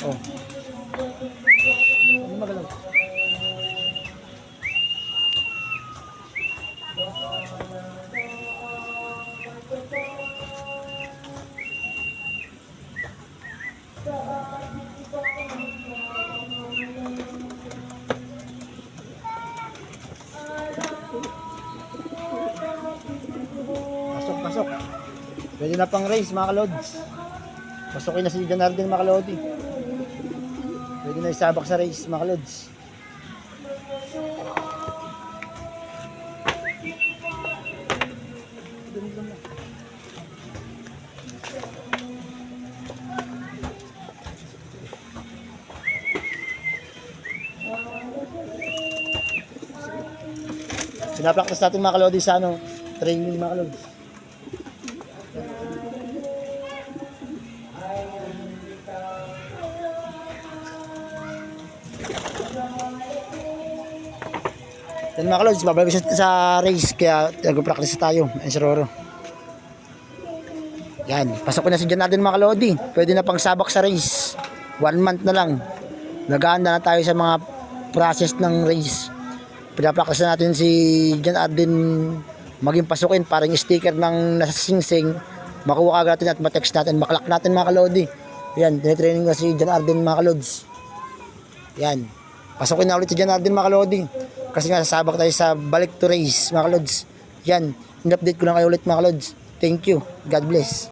Oh. Ano magalaw? Pasok, pasok. Pwede na pang race mga kalods. Pasukin na si Janardin mga kalodi. Pwede na isabak sa race mga kalods. Pinapraktas natin mga kalodi sa ano, training mga kalodi. Yan mga kalodi, babalik sa race kaya nag-practice tayo. Yan si Roro. Yan, pasok ko na si Jan natin mga kalodi. Pwede na pang sabak sa race. 1 month na lang. Nag-aanda na tayo sa mga process ng race. Pinapractice na natin si Jan Arden maging pasukin parang sticker ng nasa singsing. Makuha agad natin at matext natin, maklak natin mga kalodi. Yan, tinitraining na si Jan Arden mga kalods. Yan, pasukin na ulit si Jan Arden mga kalodi. Kasi nga sasabak tayo sa balik to race mga kalods. Yan, in-update ko lang kayo ulit mga kalods. Thank you, God bless.